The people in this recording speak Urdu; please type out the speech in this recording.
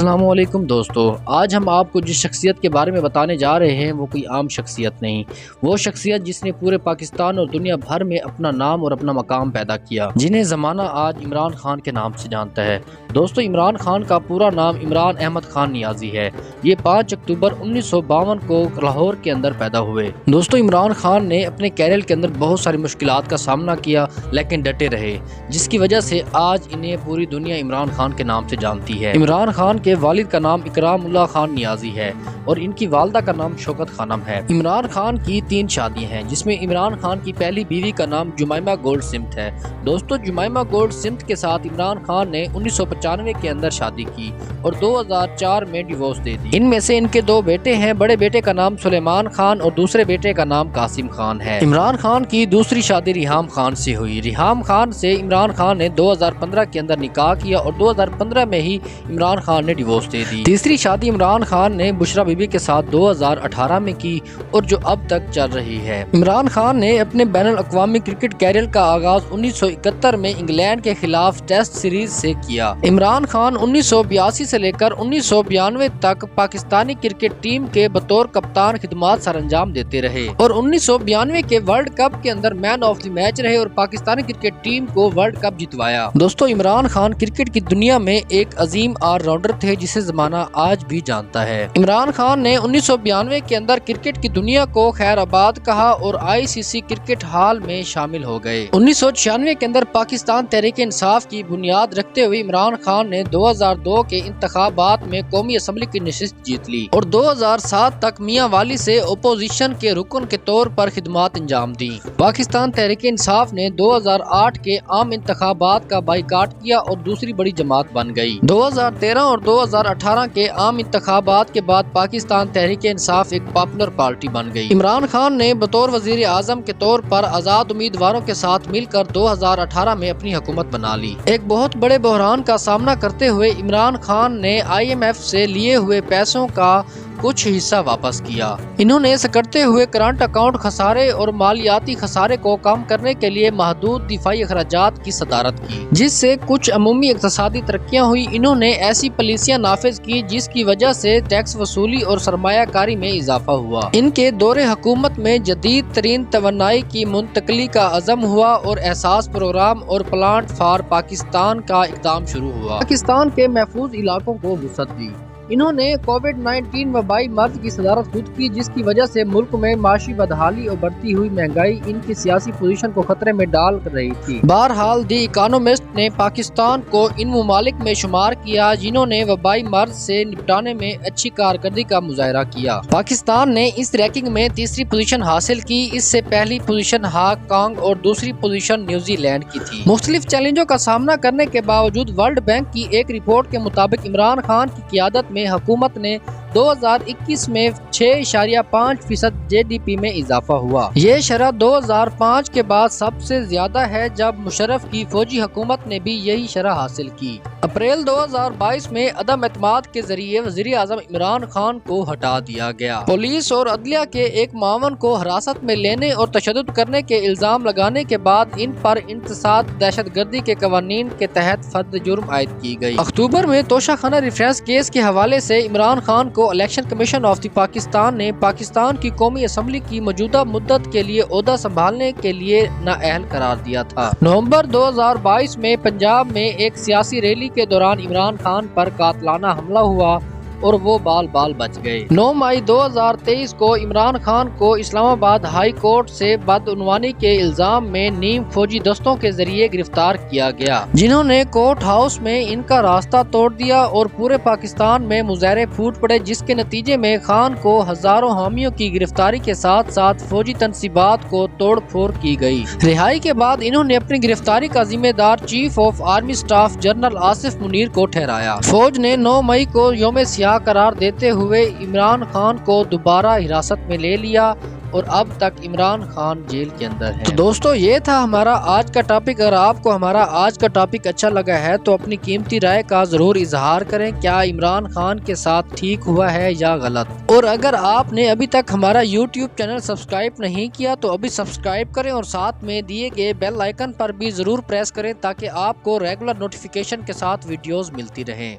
السلام علیکم دوستو، آج ہم آپ کو جس شخصیت کے بارے میں بتانے جا رہے ہیں وہ کوئی عام شخصیت نہیں، وہ شخصیت جس نے پورے پاکستان اور دنیا بھر میں اپنا نام اور اپنا مقام پیدا کیا، جنہیں زمانہ آج عمران خان کے نام سے جانتا ہے۔ دوستو، عمران خان کا پورا نام عمران احمد خان نیازی ہے۔ یہ 5 اکتوبر 1952 کو لاہور کے اندر پیدا ہوئے۔ دوستو، عمران خان نے اپنے کیریئر کے اندر بہت ساری مشکلات کا سامنا کیا لیکن ڈٹے رہے، جس کی وجہ سے آج انہیں پوری دنیا عمران خان کے نام سے جانتی ہے۔ عمران خان کے والد کا نام اکرام اللہ خان نیازی ہے اور ان کی والدہ کا نام شوکت خانم ہے۔ عمران خان کی 3 شادیاں ہیں، جس میں عمران خان کی پہلی بیوی کا نام جمائمہ گولڈ سمتھ ہے۔ دوستو، جمائمہ گولڈ سمتھ کے ساتھ عمران خان نے 1995 کے اندر شادی کی اور 2004 میں ڈیورس دے دی۔ ان میں سے ان کے 2 بیٹے ہیں، بڑے بیٹے کا نام سلیمان خان اور دوسرے بیٹے کا نام قاسم خان ہے۔ عمران خان کی دوسری شادی ریحام خان سے ہوئی۔ ریحام خان سے عمران خان نے 2015 کے اندر نکاح کیا اور 2015 میں ہی عمران خان نے ڈیورس دے دی۔ تیسری شادی عمران خان نے بشرا بی بی کے ساتھ 2018 میں کی اور جو اب تک چل رہی ہے۔ عمران خان نے اپنے بین الاقوامی کرکٹ کیریئر کا آغاز 1971 میں انگلینڈ کے خلاف ٹیسٹ سیریز سے کیا۔ عمران خان 1982 سے لے کر 1992 تک پاکستانی کرکٹ ٹیم کے بطور کپتان خدمات سر انجام دیتے رہے اور 1992 کے ورلڈ کپ کے اندر مین آف دی میچ رہے اور پاکستانی کرکٹ ٹیم کو ورلڈ کپ جتوایا۔ دوستو، عمران خان کرکٹ کی دنیا میں ایک عظیم آل راؤنڈر تھے جسے زمانہ آج بھی جانتا ہے۔ عمران خان نے 1992 کے اندر کرکٹ کی دنیا کو خیر آباد کہا اور ICC کرکٹ ہال میں شامل ہو گئے۔ 1996 کے اندر پاکستان تحریک انصاف کی بنیاد رکھتے ہوئے عمران خان نے 2002 کے انتخابات میں قومی اسمبلی کی نشست جیت لی اور 2007 تک میاں والی سے اپوزیشن کے رکن کے طور پر خدمات انجام دی۔ پاکستان تحریک انصاف نے 2008 کے عام انتخابات کا بائیکاٹ کیا اور دوسری بڑی جماعت بن گئی۔ 2013 اور 2018 کے عام انتخابات کے بعد پاکستان تحریک انصاف ایک پاپولر پارٹی بن گئی۔ عمران خان نے بطور وزیر اعظم کے طور پر آزاد امیدواروں کے ساتھ مل کر 2018 میں اپنی حکومت بنا لی۔ ایک بہت بڑے بحران کا سامنا کرتے ہوئے عمران خان نے IMF سے لیے ہوئے پیسوں کا کچھ حصہ واپس کیا۔ انہوں نے سکڑتے ہوئے کرنٹ اکاؤنٹ خسارے اور مالیاتی خسارے کو کم کرنے کے لیے محدود دفاعی اخراجات کی صدارت کی، جس سے کچھ عمومی اقتصادی ترقیاں ہوئی۔ انہوں نے ایسی پالیسیاں نافذ کی جس کی وجہ سے ٹیکس وصولی اور سرمایہ کاری میں اضافہ ہوا۔ ان کے دور حکومت میں جدید ترین توانائی کی منتقلی کا عزم ہوا اور احساس پروگرام اور پلانٹ فار پاکستان کا اقدام شروع ہوا۔ پاکستان کے محفوظ علاقوں کو وسعت دی۔ انہوں نے کووڈ-19 وبائی مرض کی صدارت خود کی، جس کی وجہ سے ملک میں معاشی بدحالی اور بڑھتی ہوئی مہنگائی ان کی سیاسی پوزیشن کو خطرے میں ڈال رہی تھی۔ بہرحال دی اکانومسٹ نے پاکستان کو ان ممالک میں شمار کیا جنہوں نے وبائی مرض سے نپٹانے میں اچھی کارکردگی کا مظاہرہ کیا۔ پاکستان نے اس رینکنگ میں تیسری پوزیشن حاصل کی۔ اس سے پہلی پوزیشن ہانگ کانگ اور دوسری پوزیشن نیوزی لینڈ کی تھی۔ مختلف چیلنجوں کا سامنا کرنے کے باوجود ورلڈ بینک کی ایک رپورٹ کے مطابق عمران خان کی قیادت میں حکومت نے 2021 میں 6.5% GDP میں اضافہ ہوا۔ یہ شرح 2005 کے بعد سب سے زیادہ ہے جب مشرف کی فوجی حکومت نے بھی یہی شرح حاصل کی۔ اپریل 2022 میں عدم اعتماد کے ذریعے وزیر اعظم عمران خان کو ہٹا دیا گیا۔ پولیس اور عدلیہ کے ایک معاون کو حراست میں لینے اور تشدد کرنے کے الزام لگانے کے بعد ان پر انتساب دہشت گردی کے قوانین کے تحت فرد جرم عائد کی گئی۔ اکتوبر میں توشہ خانہ ریفرنس کیس کے حوالے سے عمران خان کو election commission of the Pakistan نے پاکستان کی قومی اسمبلی کی موجودہ مدت کے لیے عہدہ سنبھالنے کے لیے نااہل قرار دیا تھا۔ نومبر 2022 میں پنجاب میں ایک سیاسی ریلی کے دوران عمران خان پر قاتلانہ حملہ ہوا اور وہ بال بال بچ گئے۔ 9 مئی 2023 کو عمران خان کو اسلام آباد ہائی کورٹ سے بدعنوانی کے الزام میں نیم فوجی دستوں کے ذریعے گرفتار کیا گیا، جنہوں نے کورٹ ہاؤس میں ان کا راستہ توڑ دیا اور پورے پاکستان میں مظاہرے پھوٹ پڑے، جس کے نتیجے میں خان کو ہزاروں حامیوں کی گرفتاری کے ساتھ ساتھ فوجی تنصیبات کو توڑ پھوڑ کی گئی۔ رہائی کے بعد انہوں نے اپنی گرفتاری کا ذمہ دار chief of army staff general Asif Munir کو ٹھہرایا۔ فوج نے 9 مئی کو یوم سیاہ قرار دیتے ہوئے عمران خان کو دوبارہ حراست میں لے لیا اور اب تک عمران خان جیل کے اندر ہے۔ تو دوستو، یہ تھا ہمارا آج کا ٹاپک۔ اگر آپ کو ہمارا آج کا ٹاپک اچھا لگا ہے تو اپنی قیمتی رائے کا ضرور اظہار کریں، کیا عمران خان کے ساتھ ٹھیک ہوا ہے یا غلط؟ اور اگر آپ نے ابھی تک ہمارا YouTube چینل سبسکرائب نہیں کیا تو ابھی سبسکرائب کریں اور ساتھ میں دیے گئے بیل آئیکن پر بھی ضرور پریس کریں تاکہ آپ کو ریگولر نوٹیفیکیشن کے ساتھ ویڈیوز ملتی رہیں۔